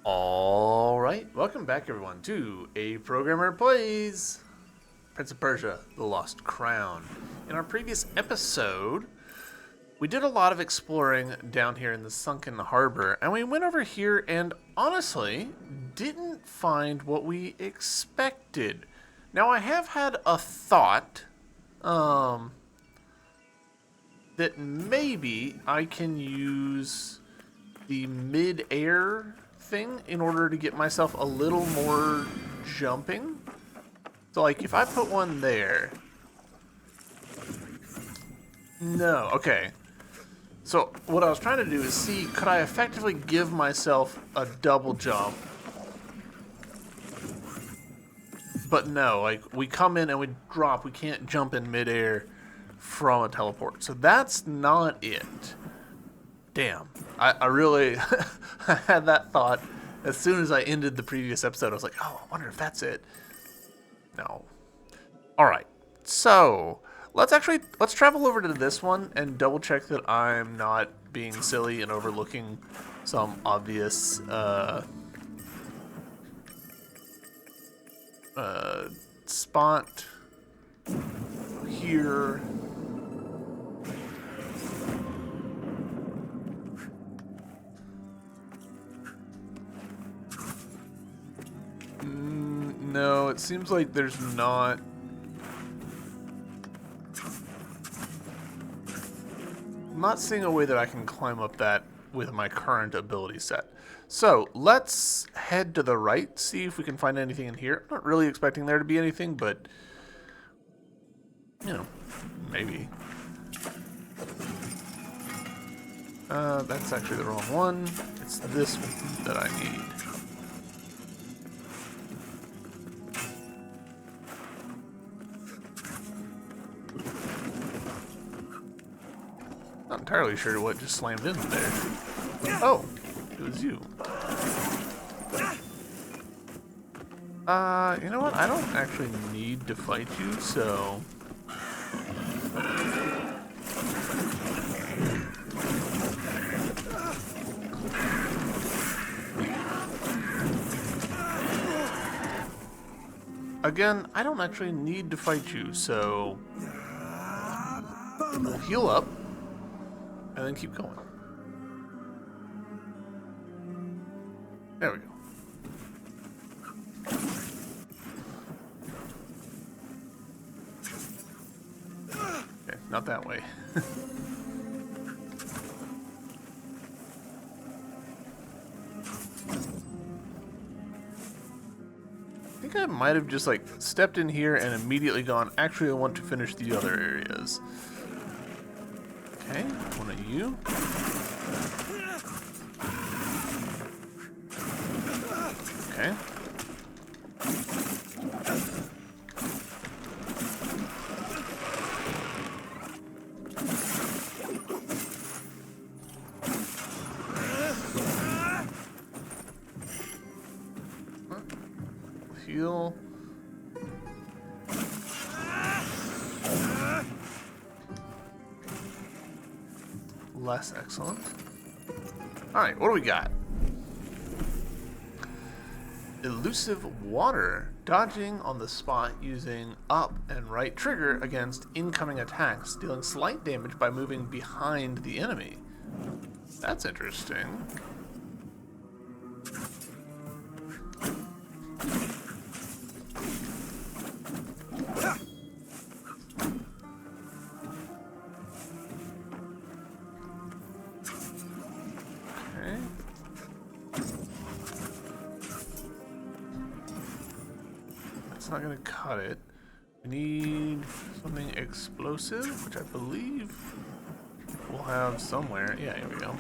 All right, welcome back, everyone, to A Programmer Plays Prince of Persia: The Lost Crown. In our previous episode, we did a lot of exploring down here in the sunken harbor, and we went over here and honestly didn't find what we expected. Now, I have had a thought that maybe I can use the mid-air thing in order to get myself a little more jumping. So, like, if I put one there... No, okay. So, what I was trying to do is see, could I effectively give myself a double jump? But no, like, we come in and we drop. We can't jump in midair from a teleport. So that's not it. Damn. I really I had that thought as soon as I ended the previous episode. I was like, oh, I wonder if that's it. No. Alright. So, let's travel over to this one and double check that I'm not being silly and overlooking some obvious spot here. No, it seems like there's not. I'm not seeing a way that I can climb up that with my current ability set. So let's head to the right, see if we can find anything in here. I'm not really expecting there to be anything, but you know, maybe. That's actually the wrong one. It's this one that I need. Not entirely sure what just slammed in there. Oh, it was you. You know what? I don't actually need to fight you, so... Again, I don't actually need to fight you, so... We'll heal up, and then keep going. There we go. Okay, not that way. I think I might have just, like, stepped in here and immediately gone, actually, I want to finish the other areas. Okay, one of you. Okay. Heal. Less excellent. Alright, what do we got? Elusive water. Dodging on the spot using up and right trigger against incoming attacks, dealing slight damage by moving behind the enemy. That's interesting. Not gonna cut it. We need something explosive, which I believe we'll have somewhere. Yeah, here we go.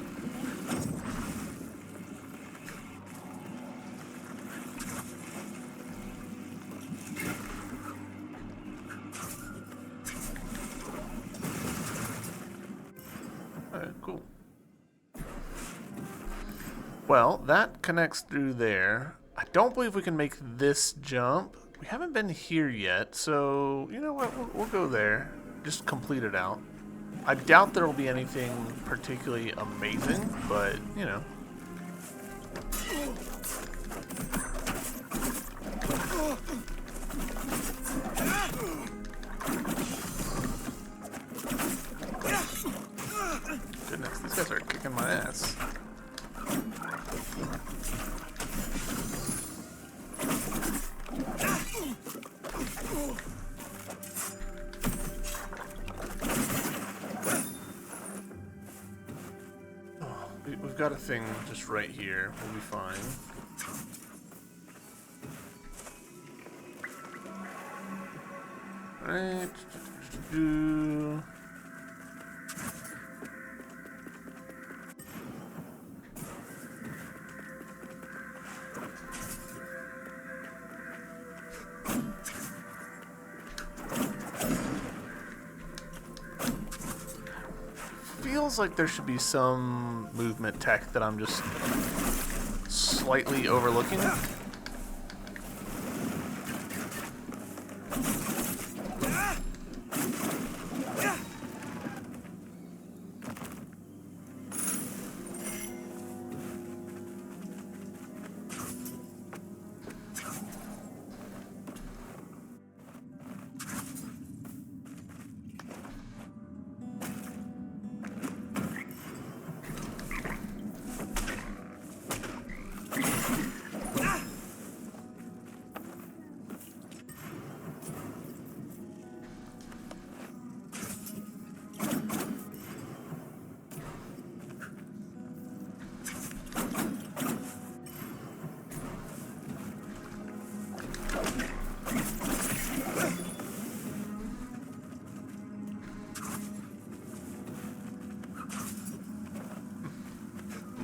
Alright, cool. Well, that connects through there. I don't believe we can make this jump. We haven't been here yet, so you know what? We'll go there. Just complete it out. I doubt there will be anything particularly amazing, but you know. got a thing just right here. We'll be fine. Right. Feels like there should be some movement tech that I'm just slightly overlooking.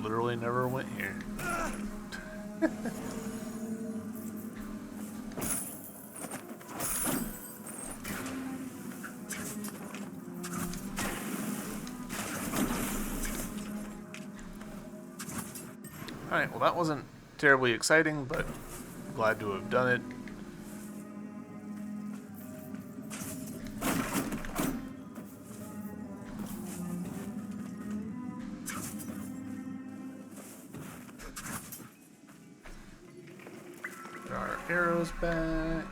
Literally never went here. Alright, well that wasn't terribly exciting, but glad to have done it. Our arrows back.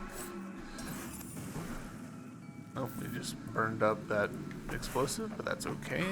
Oh, we just burned up that explosive, but that's okay.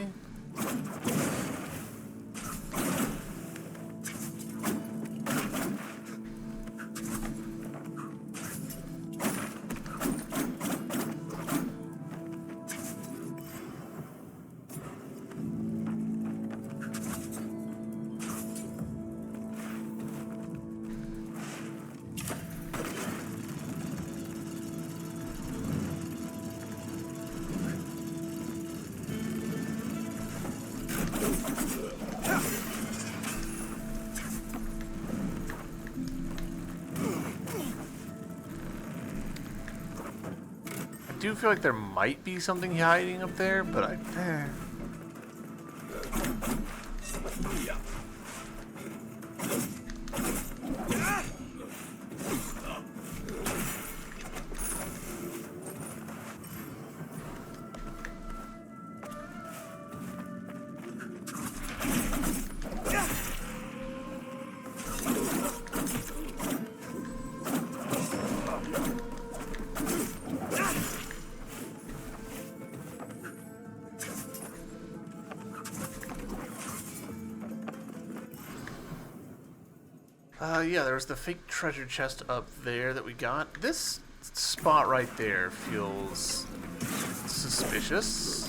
I do feel like there might be something hiding up there, but I... yeah, there was the fake treasure chest up there that we got. This spot right there feels suspicious.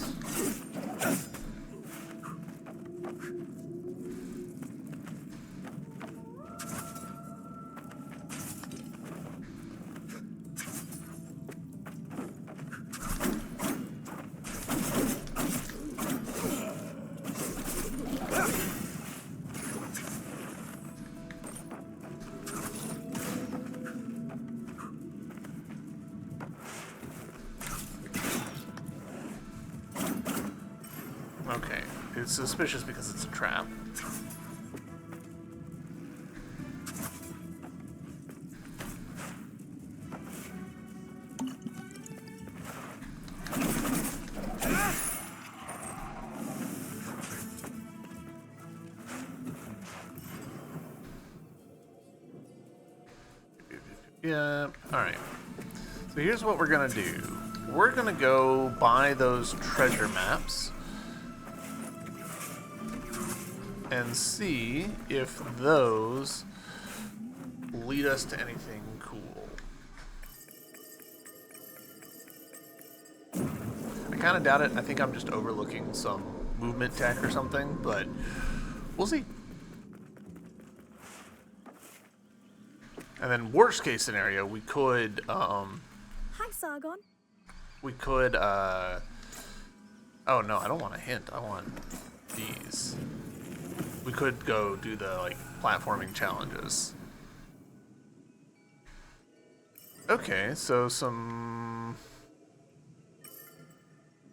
Okay, it's suspicious because it's a trap. Yeah, alright. So here's what we're gonna do. We're gonna go buy those treasure maps and see if those lead us to anything cool. I kind of doubt it. I think I'm just overlooking some movement tech or something, but we'll see. And then worst case scenario, Hi, Sargon. we could, oh no, I don't want a hint. I want these. We could go do the, like, platforming challenges. Okay, so some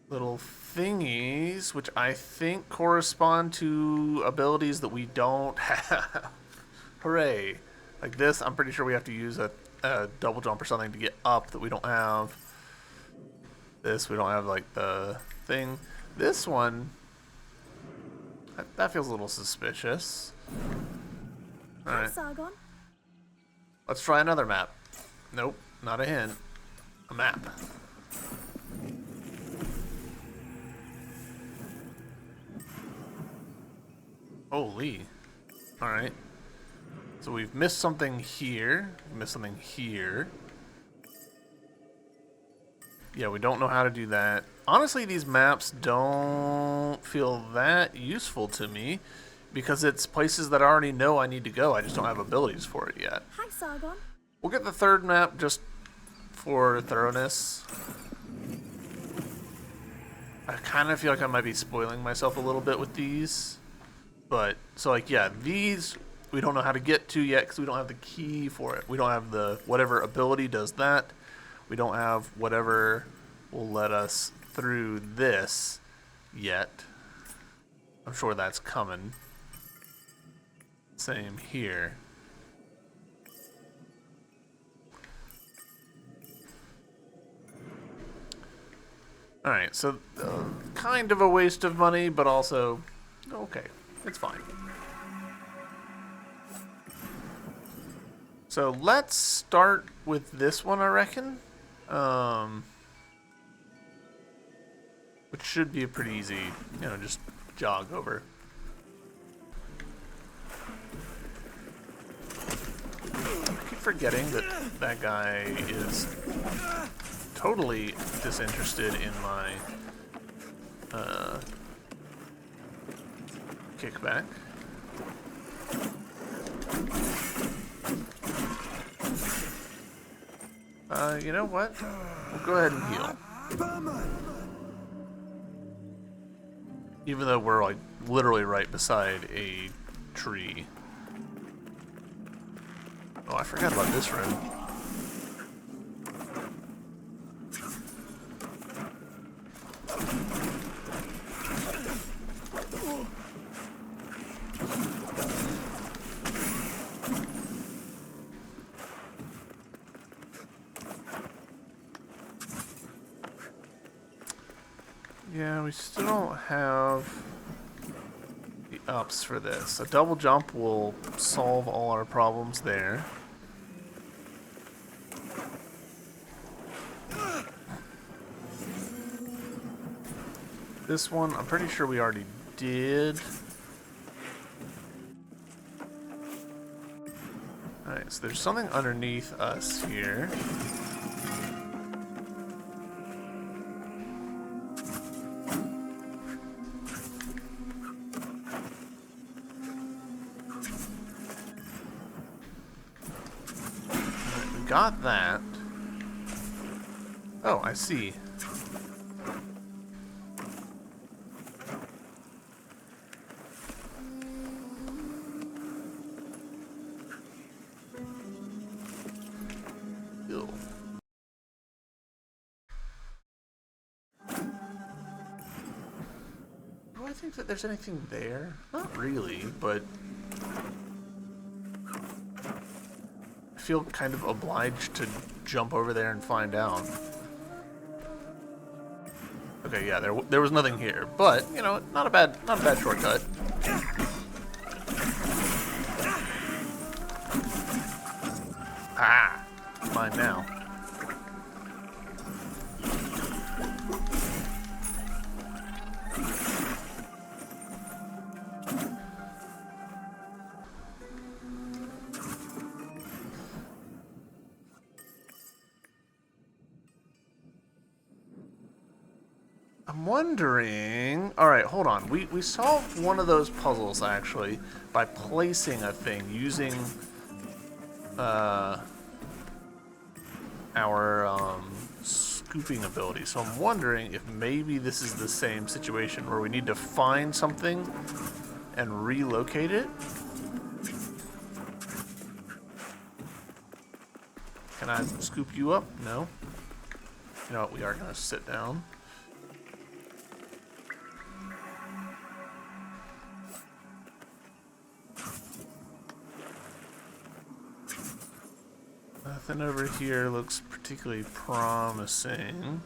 little thingies, which I think correspond to abilities that we don't have. Hooray. Like this, I'm pretty sure we have to use a double jump or something to get up that we don't have. This, we don't have, like, the thing. This one, that feels a little suspicious. Alright. Sargon. Let's try another map. Nope, not a hint. A map. Holy. Alright. So we've missed something here. Missed something here. Yeah, we don't know how to do that. Honestly, these maps don't feel that useful to me because it's places that I already know I need to go. I just don't have abilities for it yet. Hi, Sargon. We'll get the third map just for thoroughness. I kind of feel like I might be spoiling myself a little bit with these. But, so like, yeah, these we don't know how to get to yet because we don't have the key for it. We don't have the, whatever ability does that. We don't have whatever will let us through this yet. I'm sure that's coming. Same here. Alright, so kind of a waste of money, but also okay. It's fine. So let's start with this one, I reckon. Which should be a pretty easy, you know, just jog over. I keep forgetting that that guy is totally disinterested in my kickback. You know what? We'll go ahead and heal. Even though we're, like, literally right beside a tree. Oh, I forgot about this room. Yeah, we still don't have the ups for this. A double jump will solve all our problems there. This one, I'm pretty sure we already did. Alright, so there's something underneath us here. Got that. Oh, I see. Ew. Do I think that there's anything there? Not really, but I feel kind of obliged to jump over there and find out. Okay, yeah, there was nothing here, but you know, not a bad shortcut. Ah, mine now. I'm wondering... Alright, hold on. We solved one of those puzzles, actually, by placing a thing, using our scooping ability. So I'm wondering if maybe this is the same situation where we need to find something and relocate it. Can I scoop you up? No. You know what? We are going to sit down. Nothing over here looks particularly promising.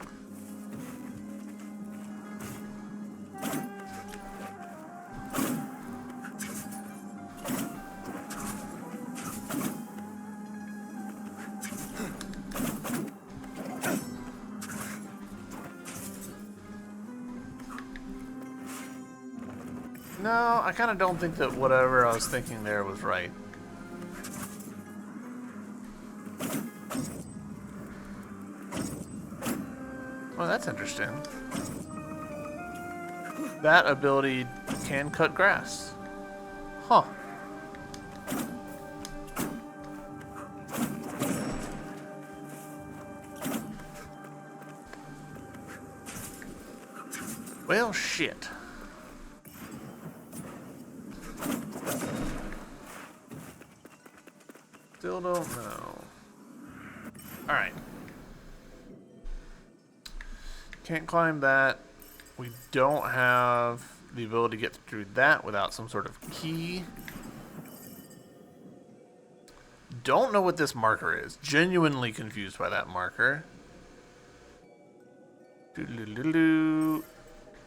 No, I kind of don't think that whatever I was thinking there was right. Well, that's interesting. That ability can cut grass. Huh. Well, shit. Still don't know. Alright. Can't climb that. We don't have the ability to get through that without some sort of key. Don't know what this marker is. Genuinely confused by that marker.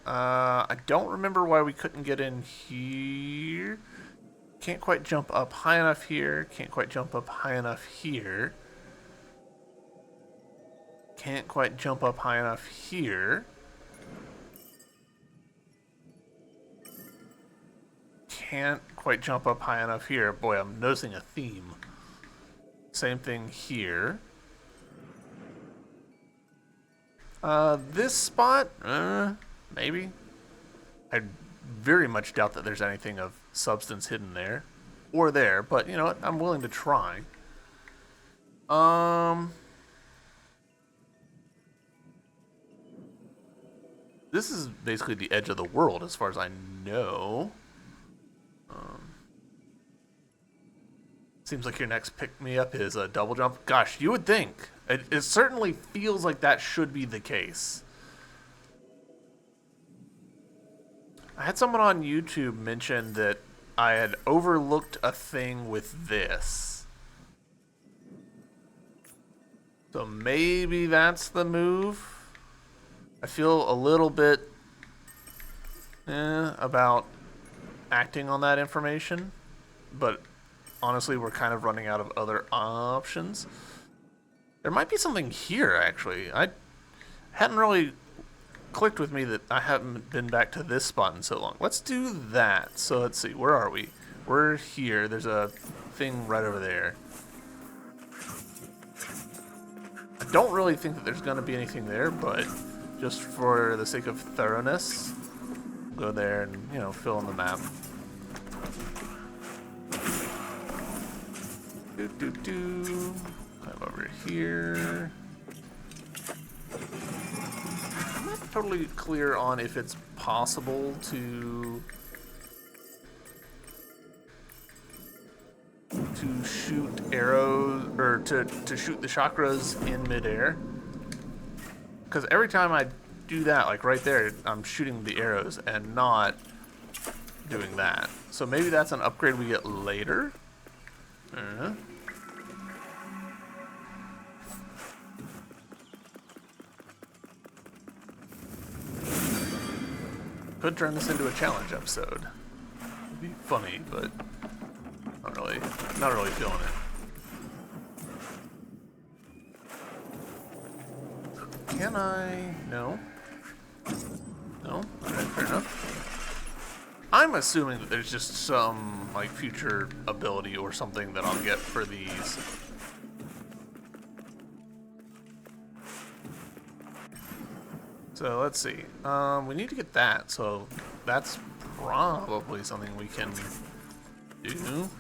I don't remember why we couldn't get in here. Can't quite jump up high enough here. Can't quite jump up high enough here. Can't quite jump up high enough here. Can't quite jump up high enough here. Boy, I'm noticing a theme. Same thing here. This spot? Maybe. I very much doubt that there's anything of substance hidden there. Or there, but you know what? I'm willing to try. This is basically the edge of the world as far as I know. Seems like your next pick-me-up is a double jump. Gosh, you would think. It certainly feels like that should be the case. I had someone on YouTube mention that I had overlooked a thing with this. So maybe that's the move. I feel a little bit about acting on that information, but honestly, we're kind of running out of other options. There might be something here, actually. I hadn't really clicked with me that I haven't been back to this spot in so long. Let's do that. So let's see, where are we? We're here. There's a thing right over there. I don't really think that there's going to be anything there, but just for the sake of thoroughness, go there and, you know, fill in the map. Climb over here. I'm not totally clear on if it's possible to shoot arrows or to shoot the chakras in midair. Because every time I do that, like right there, I'm shooting the arrows and not doing that. So maybe that's an upgrade we get later. Could turn this into a challenge episode. It'd be funny, but not really feeling it. Can I? No. No? Alright, fair enough. I'm assuming that there's just some, like, future ability or something that I'll get for these. So, let's see. We need to get that, so that's probably something we can do.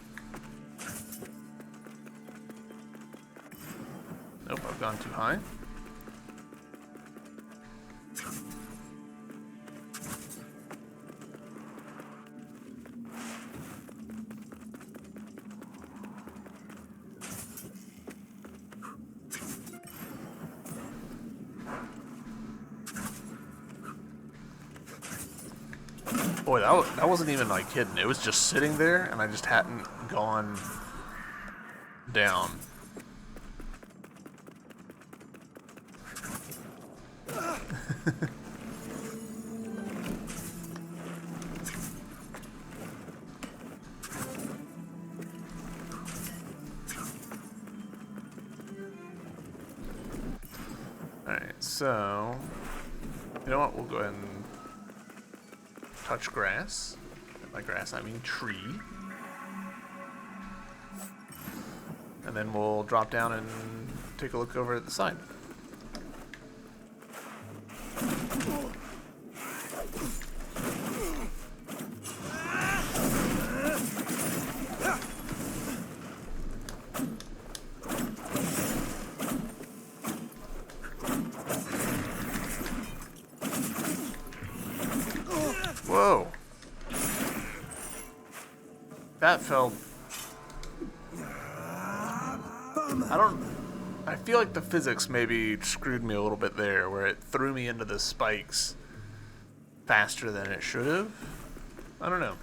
Nope, I've gone too high. Boy, that wasn't even like hidden. It was just sitting there, and I just hadn't gone down. Alright, so you know what? We'll go ahead and touch grass. By grass, I mean tree. And then we'll drop down and take a look over at the side. Whoa. That felt... I feel like the physics maybe screwed me a little bit there, where it threw me into the spikes faster than it should have. I don't know.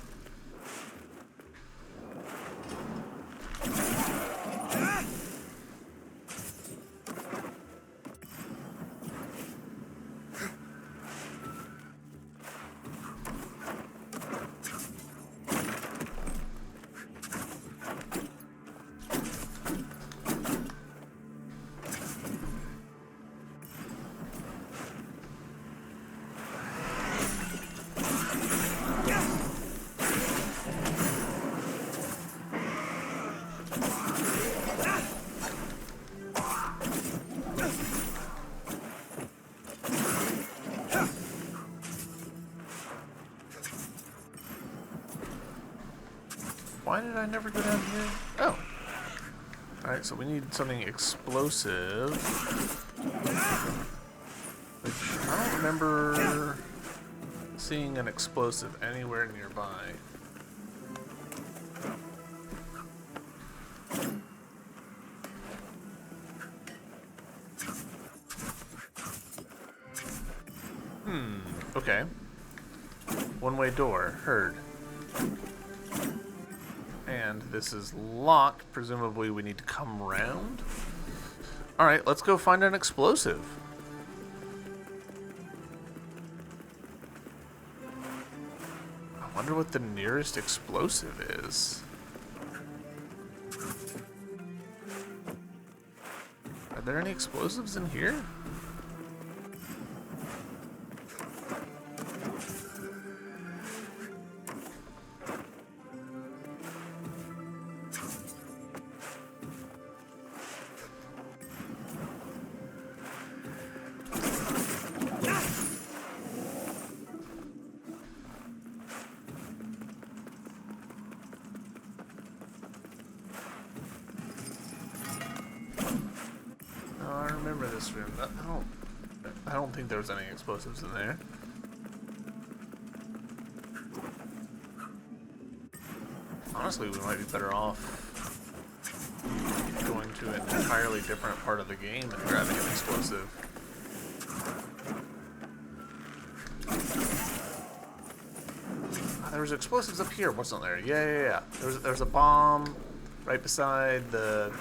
Why did I never go down here? Oh. Alright, so we need something explosive. Which I don't remember seeing an explosive anywhere nearby. Okay. One-way door. Heard. And this is locked. Presumably we need to come around. Alright, let's go find an explosive. I wonder what the nearest explosive is. Are there any explosives in here? This room. I don't think there was any explosives in there. Honestly, we might be better off going to an entirely different part of the game and grabbing an explosive. There was explosives up here, wasn't there? Yeah. There's a bomb right beside the...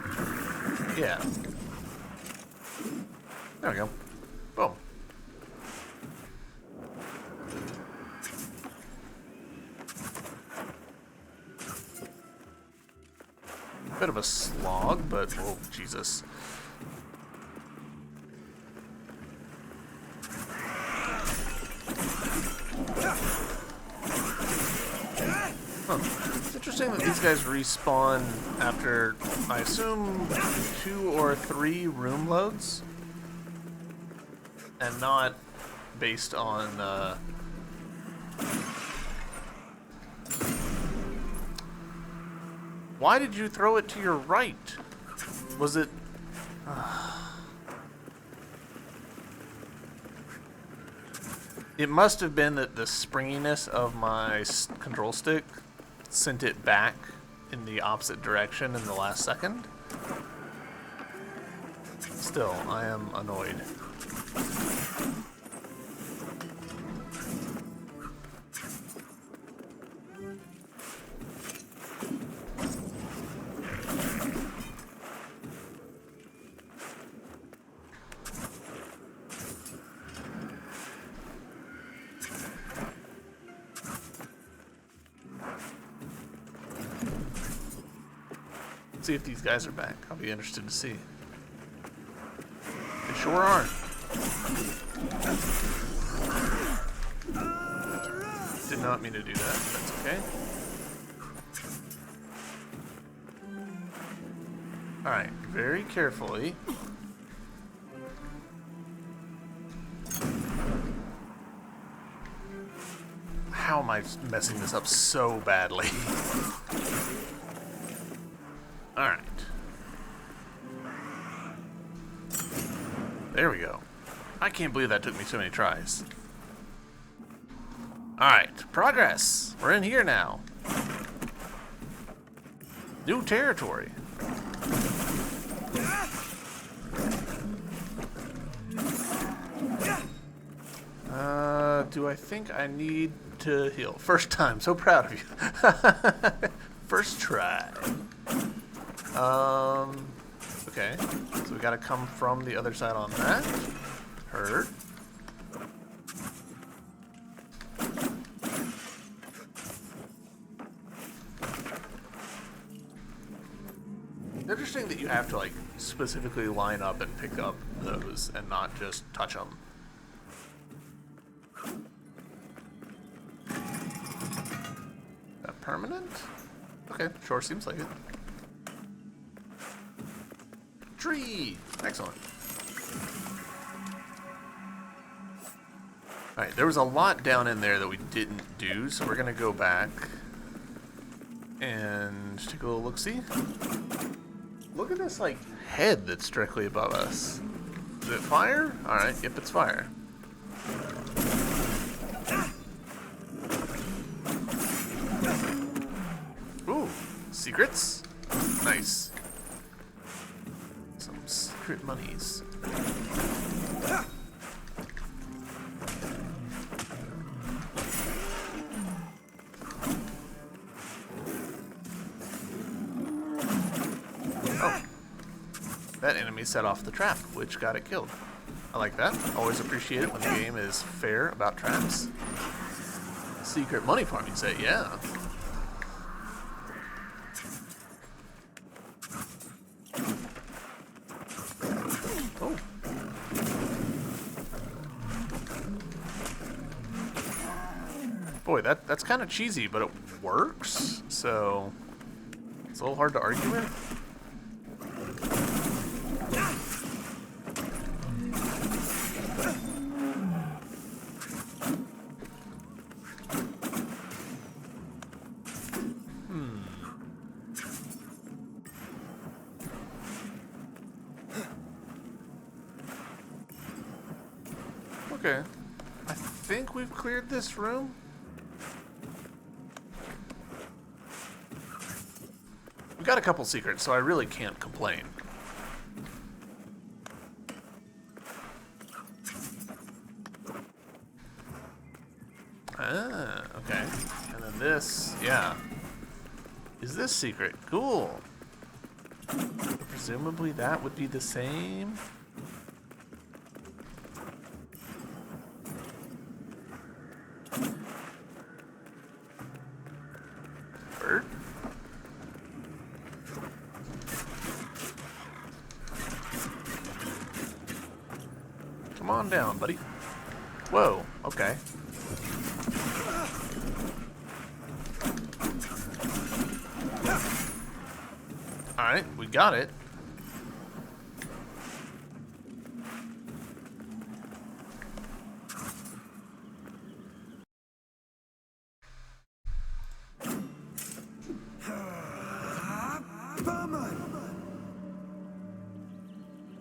Yeah. There we go. Boom. Bit of a slog, but oh Jesus. Huh. It's interesting that these guys respawn after, I assume, 2 or 3 room loads. And not based on, Why did you throw it to your right? Was it... It must have been that the springiness of my control stick sent it back in the opposite direction in the last second. Still, I am annoyed. See if these guys are back. I'll be interested to see. They sure aren't. Did not mean to do that. That's okay. Alright, very carefully. How am I messing this up so badly? Alright. There we go. I can't believe that took me so many tries. Alright, progress. We're in here now. New territory. Do I think I need to heal? First time, so proud of you. First try. Okay. So we gotta come from the other side on that. Heard. Interesting that you have to, like, specifically line up and pick up those and not just touch them. That permanent? Okay, sure, seems like it. Tree! Excellent. Alright, there was a lot down in there that we didn't do, so we're gonna go back and take a little look-see. Look at this, like, head that's directly above us. Is it fire? Alright, yep, it's fire. Ooh, secrets? Nice. Some secret monies. Oh. That enemy set off the trap, which got it killed. I like that. Always appreciate it when the game is fair about traps. Secret money farm, you say? Yeah. Oh. Boy, that's kind of cheesy, but it works, so it's a little hard to argue with. Okay. I think we've cleared this room. We got a couple secrets, so I really can't complain. Ah, okay. And then this, yeah. Is this secret? Cool. Presumably that would be the same. Bird? Come on down, buddy. Whoa, okay. Alright, we got it.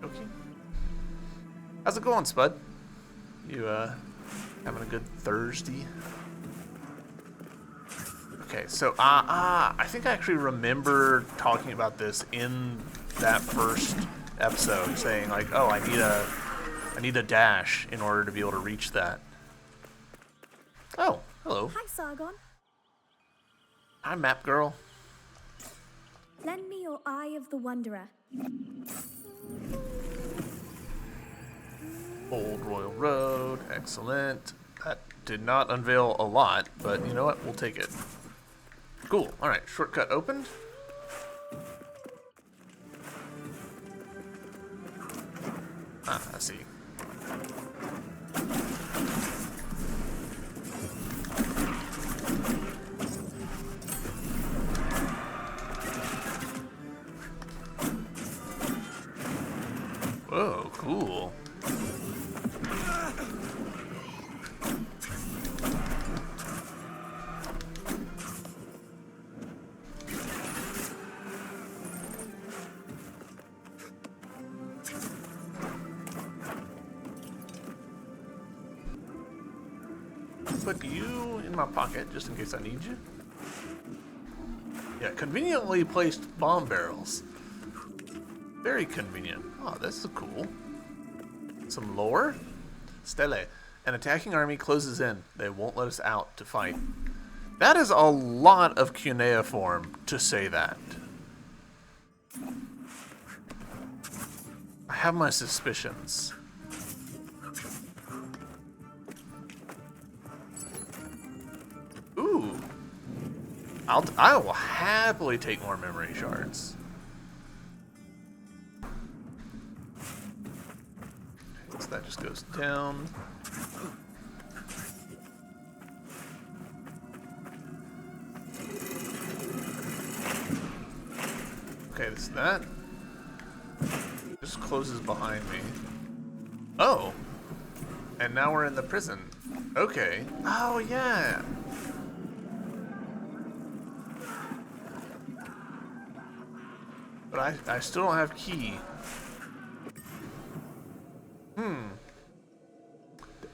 Okay. How's it going, Spud? You Having a good Thursday. Okay, so I think I actually remember talking about this in that first episode, saying like, oh, I need a dash in order to be able to reach that. Oh, hello. Hi, Sargon. Hi, map girl. Lend me your Eye of the Wanderer. Old Royal Road, excellent. That did not unveil a lot, but you know what? We'll take it. Cool. All right, shortcut opened. Ah, I see. Whoa, cool. Put you in my pocket just in case I need you. Yeah, conveniently placed bomb barrels. Very convenient. Oh, this is cool. Some lore. Stele. An attacking army closes in. They won't let us out to fight. That is a lot of cuneiform to say that. I have my suspicions. Ooh. I will happily take more memory shards. So that just goes down. Okay, this is that. Just closes behind me. Oh. And now we're in the prison. Okay. Oh, yeah. But I still don't have key.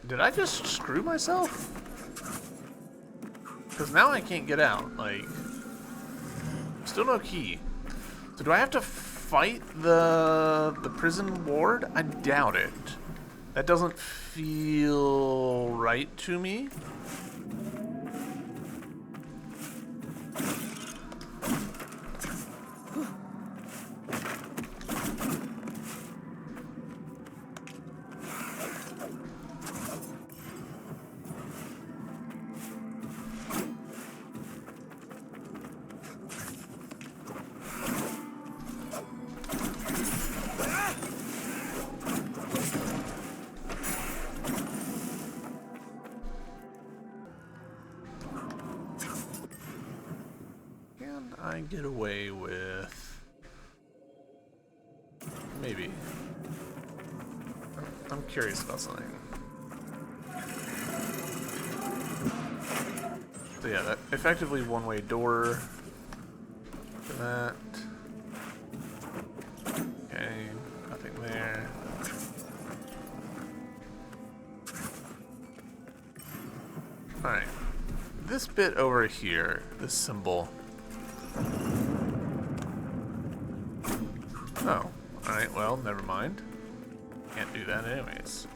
Did I just screw myself? Because now I can't get out. Like, still no key. So do I have to fight the prison ward? I doubt it. That doesn't feel right to me. I get away with maybe. I'm curious about something. So yeah, that effectively one-way door. For that. Okay, nothing there. Alright. This bit over here, this symbol. Oh, alright, well, never mind. Can't do that anyways.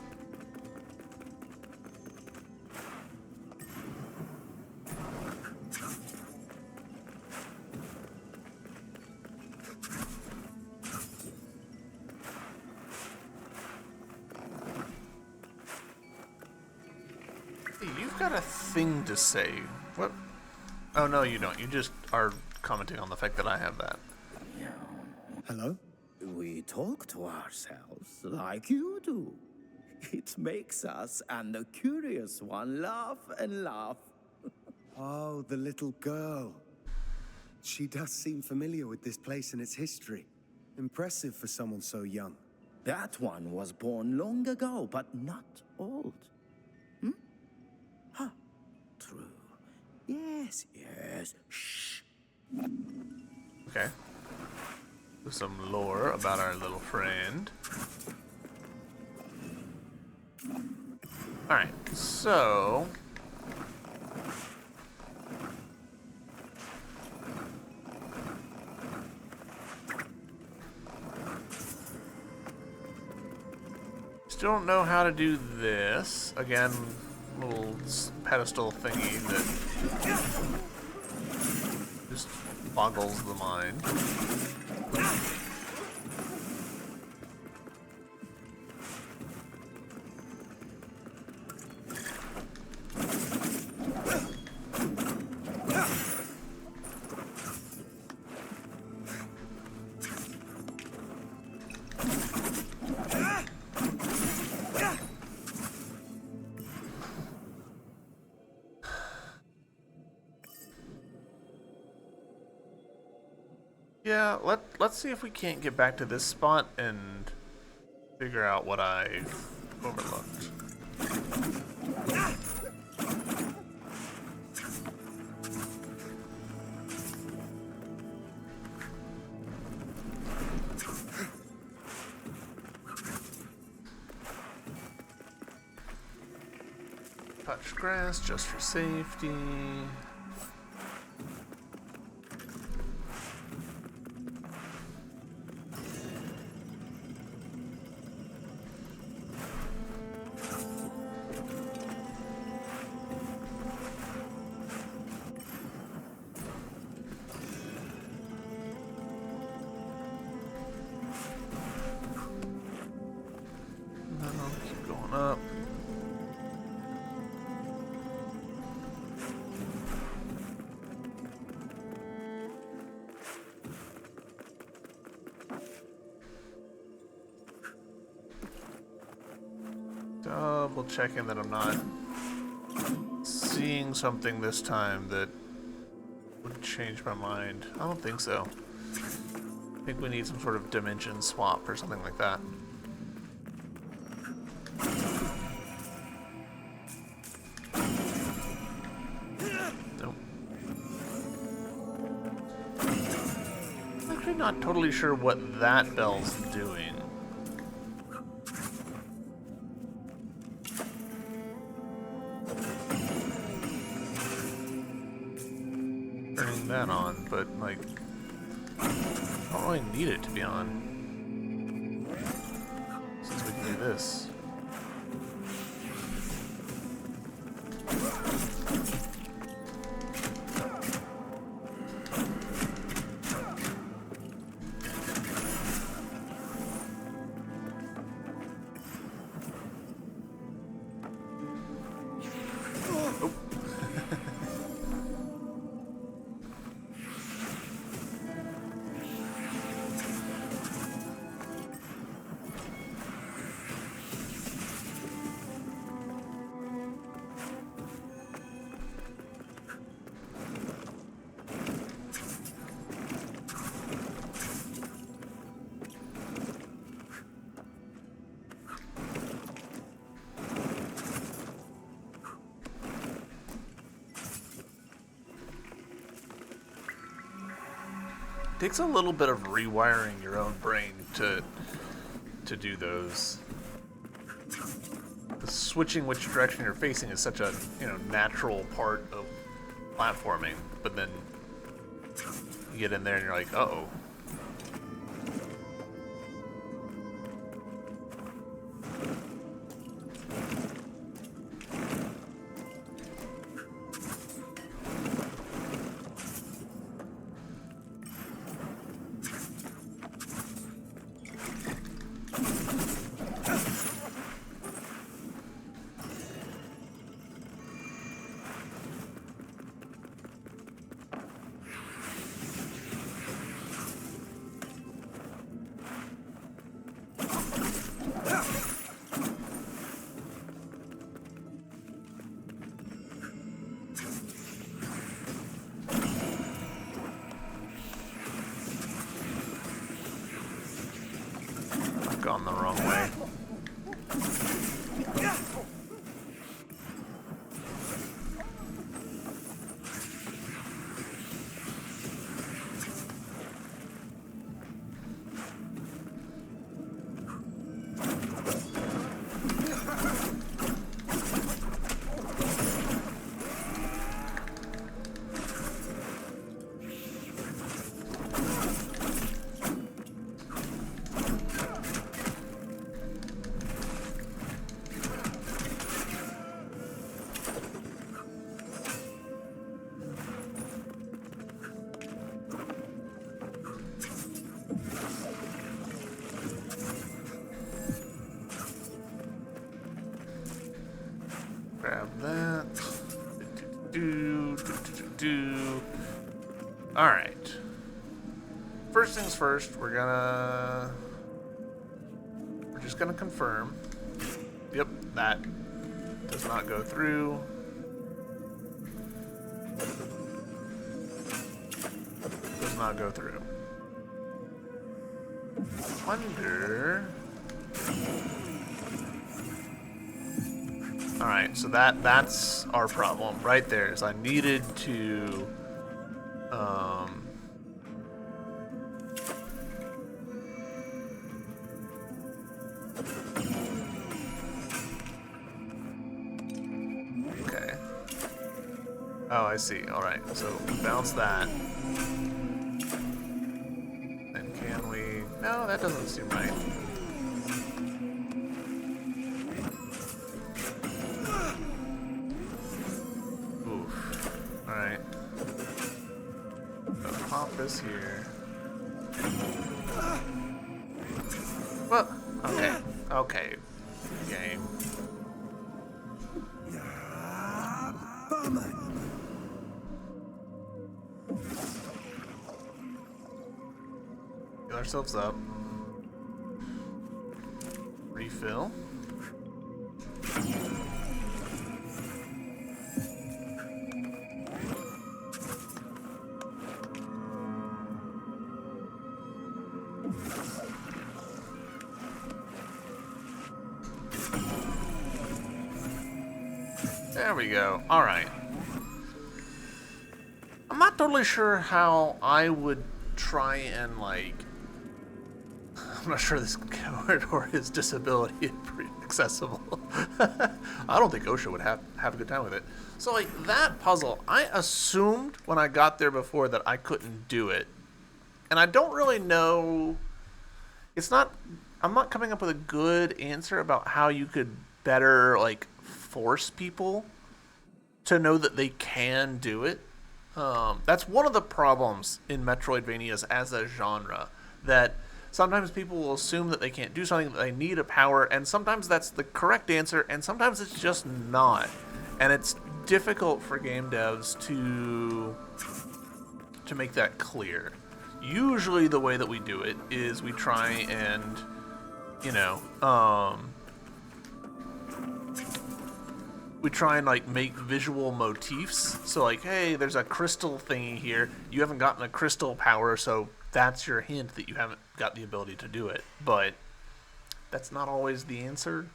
Hey, you've got a thing to say. What? Oh, no, you don't. You just are commenting on the fact that I have that. Hello? We talk to ourselves like you do. It makes us and the curious one laugh and laugh. Oh, the little girl. She does seem familiar with this place and its history. Impressive for someone so young. That one was born long ago, but not old. Huh? True. Yes, yes. Shh. Okay. Some lore about our little friend. Alright, so... Still don't know how to do this. Again, little pedestal thingy that just boggles the mind. Yeah, let's see if we can't get back to this spot and figure out what I've overlooked. Touch grass just for safety. Keep going up. Double checking that I'm not seeing something this time that would change my mind. I don't think so. I think we need some sort of dimension swap or something like that. Nope. Actually not totally sure what that bell's doing. Turning that on, but like I don't really need it to be on. Since we can do this. Takes a little bit of rewiring your own brain to do those. The switching which direction you're facing is such a, you know, natural part of platforming, but then you get in there and you're like, uh-oh. Gone the wrong way. Alright. First things first, we're just gonna confirm. Yep, that does not go through. Does not go through. Wonder. Alright, so that's our problem right there, is I needed to okay. Oh, I see. Alright, so bounce that. Then can we... No, that doesn't seem right. Oof. Alright. So pop this here. Well, okay. Okay. Game. Heal ourselves up. Refill. There we go. Alright. I'm not totally sure how I would try and, like... I'm not sure this corridor is disability pretty accessible. I don't think OSHA would have a good time with it. So, like, that puzzle, I assumed when I got there before that I couldn't do it. And I don't really know... I'm not coming up with a good answer about how you could better, like, force people to know that they can do it. That's one of the problems in Metroidvanias as a genre, that sometimes people will assume that they can't do something, that they need a power, and sometimes that's the correct answer, and sometimes it's just not. And it's difficult for game devs to make that clear. Usually the way that we do it is we try and, we try and, like, make visual motifs. So, like, hey, there's a crystal thingy here. You haven't gotten a crystal power, so that's your hint that you haven't got the ability to do it. But that's not always the answer.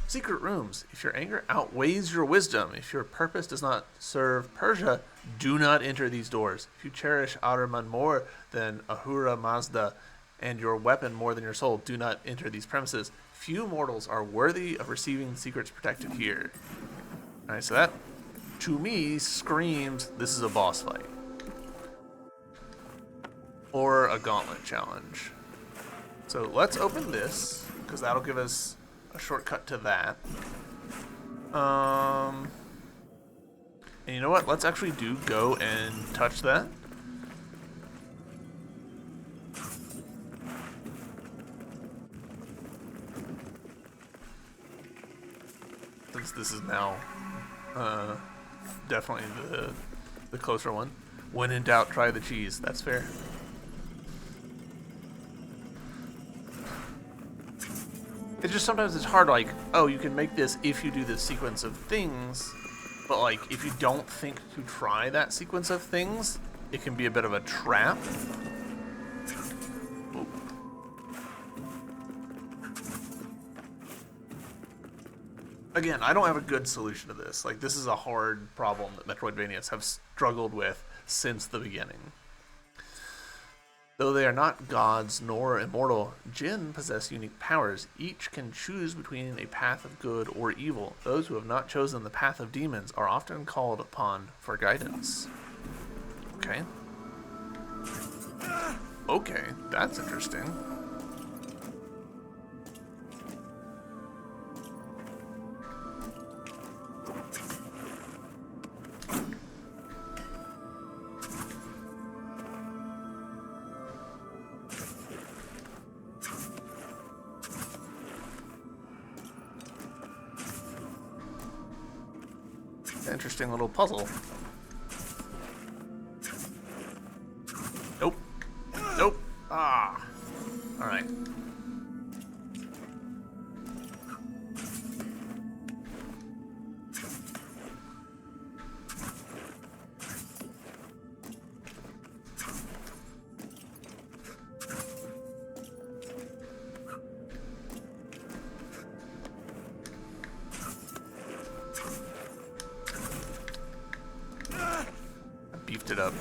Secret rooms. If your anger outweighs your wisdom, if your purpose does not serve Persia, do not enter these doors. If you cherish Ahriman more than Ahura Mazda and your weapon more than your soul, do not enter these premises. Few mortals are worthy of receiving secrets protected here. Alright, so that, to me, screams this is a boss fight. Or a gauntlet challenge. So let's open this, because that'll give us a shortcut to that. And you know what? Let's actually go and touch that. Since this is now definitely the closer one. When in doubt, try the cheese. That's fair. It's just sometimes it's hard, like, oh, you can make this if you do this sequence of things, but, like, if you don't think to try that sequence of things, it can be a bit of a trap. Ooh. Again, I don't have a good solution to this. Like, this is a hard problem that Metroidvanias have struggled with since the beginning. Though they are not gods nor immortal, Jinn possess unique powers. Each can choose between a path of good or evil. Those who have not chosen the path of demons are often called upon for guidance. Okay. Okay, that's interesting. Interesting little puzzle. All right. I beefed it up.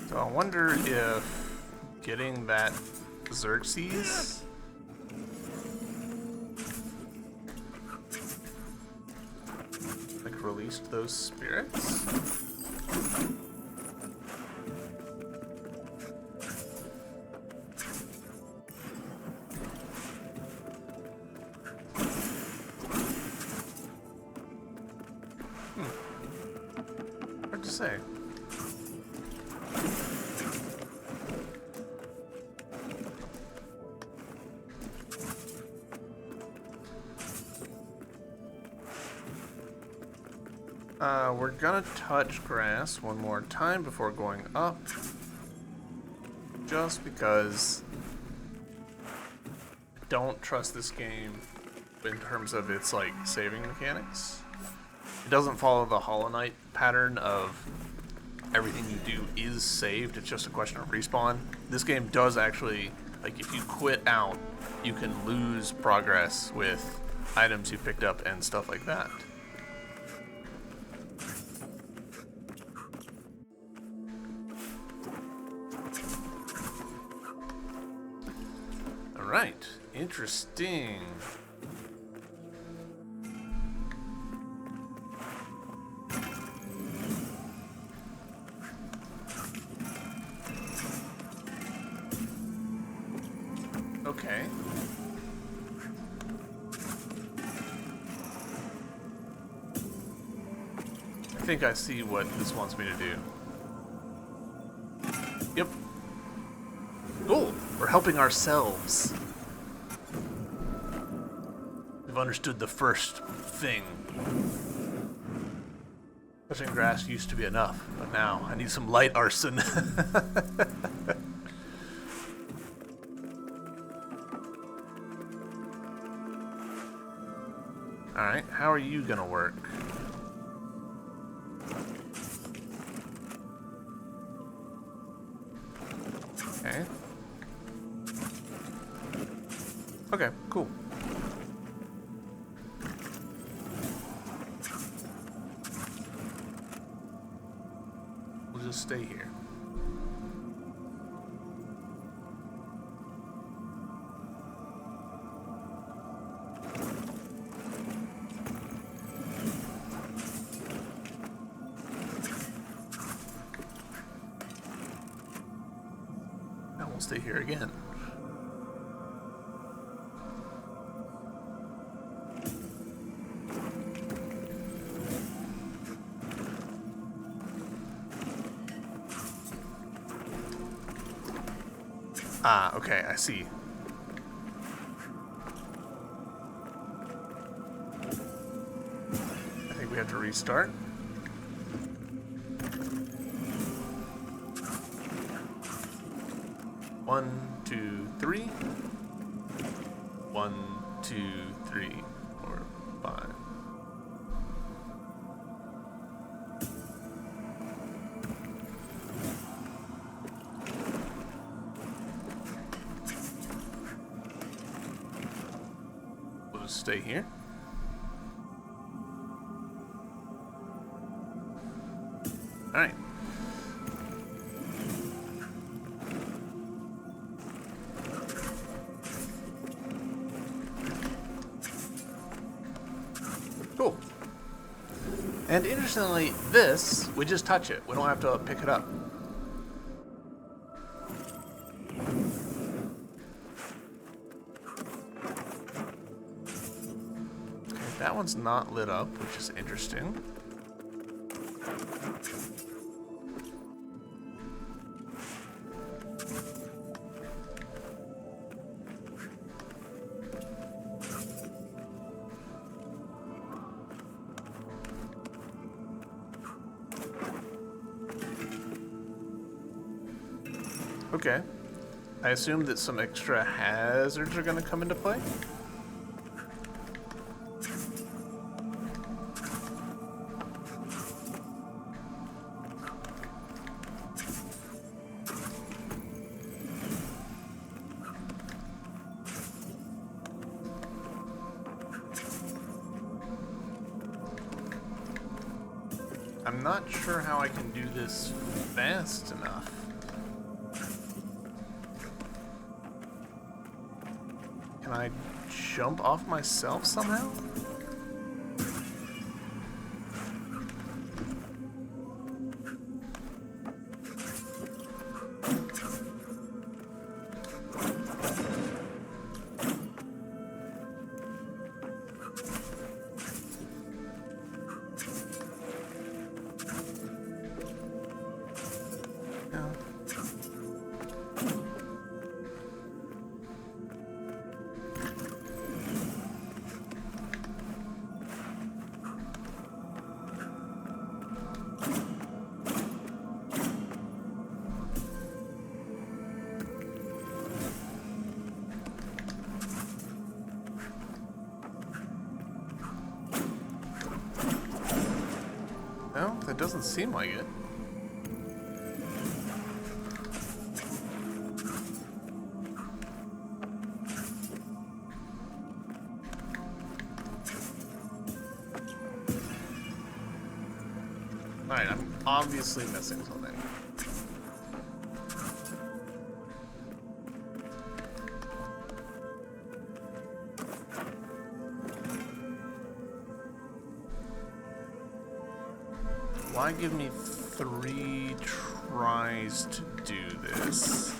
So I wonder if getting that Xerxes like released those spirits. Hard to say. We're gonna touch grass one more time before going up. Just because I don't trust this game in terms of its like saving mechanics. It doesn't follow the Hollow Knight pattern of everything you do is saved, it's just a question of respawn. This game does actually, like if you quit out, you can lose progress with items you picked up and stuff like that. Alright, interesting. Okay. I think I see what this wants me to do. Yep. Cool. We're helping ourselves. We've understood the first thing. Touching grass used to be enough, but now I need some light arson. Alright, how are you gonna work? Okay. Okay, cool. We'll just stay here. Now we'll stay here again. Ah, okay, I see. I think we have to restart. One, two, three. 1, 2, 3, 4, 5. We'll just stay here. All right. Cool. And interestingly, this, we just touch it. We don't have to pick it up. That one's not lit up, which is interesting. Okay. I assume that some extra hazards are going to come into play. I'm not sure how I can do this fast enough. Can I jump off myself somehow? No. No, that doesn't seem like it. Alright, I'm obviously missing something. Why give me 3 tries to do this?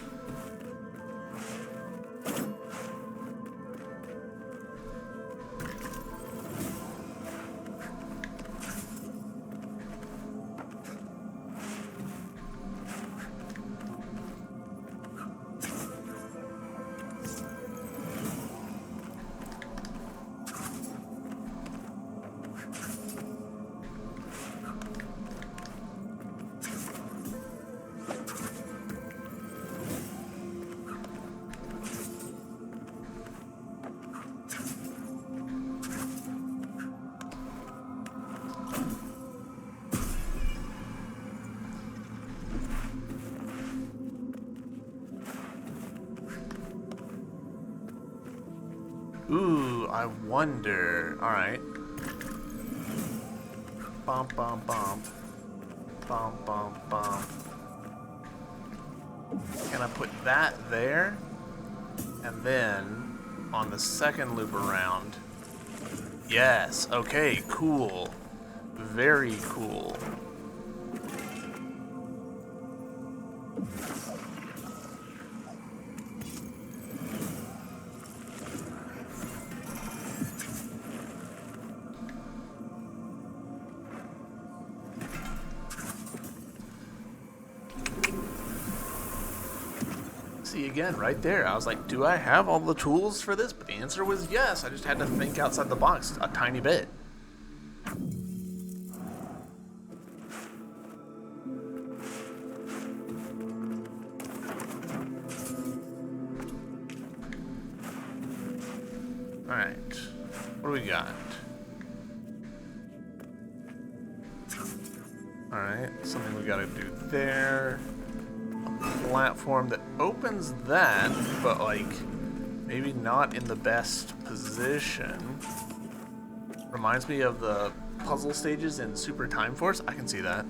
Ooh, I wonder. Alright. Bump, bump, bump. Bump, bump, bump. Can I put that there? And then, on the second loop around. Yes, okay, cool. Very cool. See, again, right there, I was like, do I have all the tools for this? But the answer was yes. I just had to think outside the box a tiny bit. Alright, what do we got? Alright, something we gotta do there. A platform that opens that, but like, maybe not in the best position. Reminds me of the puzzle stages in Super Time Force. I can see that.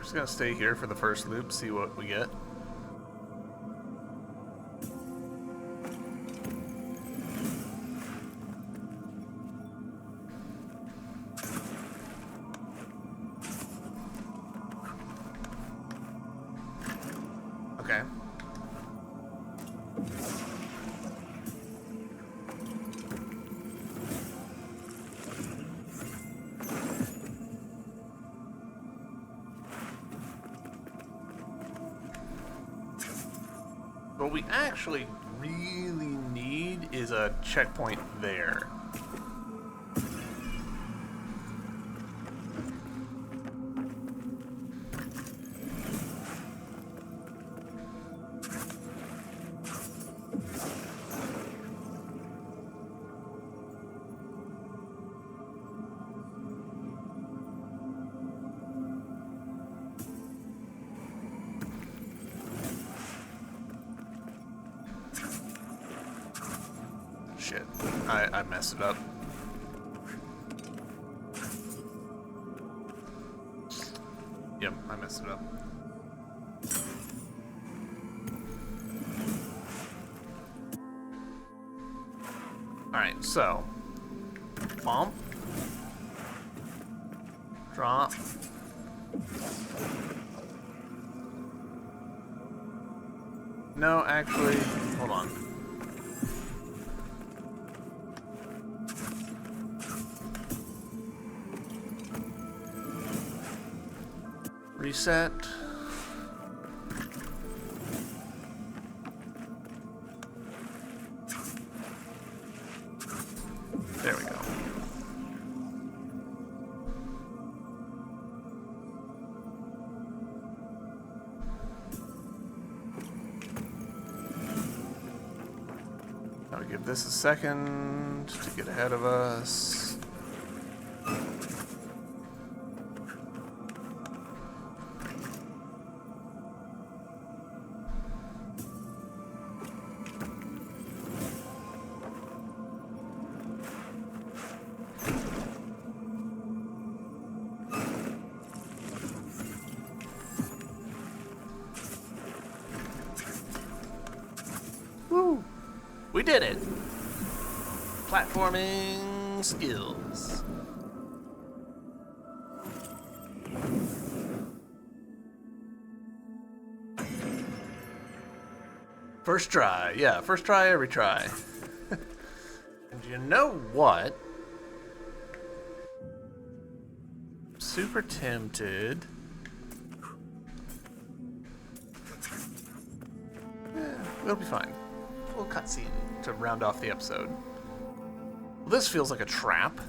Just gonna stay here for the first loop, see what we get. Okay. What we actually really need is a checkpoint there. Shit, I messed it up. Yep, I messed it up. Alright, so bump, drop, no, actually, hold on. Reset. There we go. I'll give this a second to get ahead of us. Woo! We did it! Platforming skills. First try. Yeah, first try, every try. And you know what? I'm super tempted. Yeah, it'll be fine. A little cutscene to round off the episode. Well, this feels like a trap.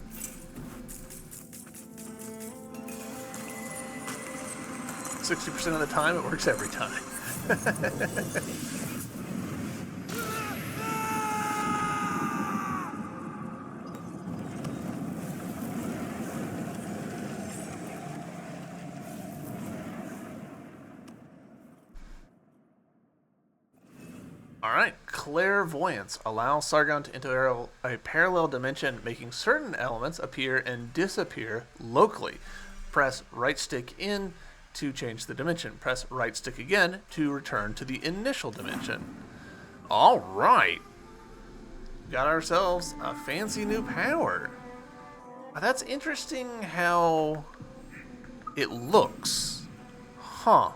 "60% of the time, it works every time." Alright, clairvoyance. Allow Sargon to enter a parallel dimension, making certain elements appear and disappear locally. Press right stick in to change the dimension. Press right stick again to return to the initial dimension. Alright. Got ourselves a fancy new power. That's interesting how it looks. Huh.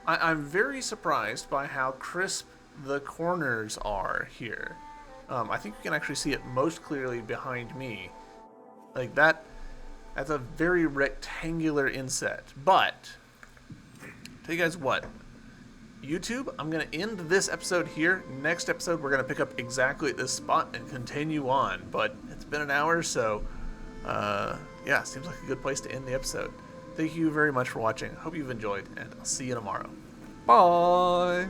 I'm very surprised by how crisp the corners are here. I think you can actually see it most clearly behind me. Like that's a very rectangular inset. But, tell you guys what, YouTube, I'm going to end this episode here. Next episode, we're going to pick up exactly at this spot and continue on. But it's been an hour, so yeah, seems like a good place to end the episode. Thank you very much for watching. Hope you've enjoyed, and I'll see you tomorrow. Bye!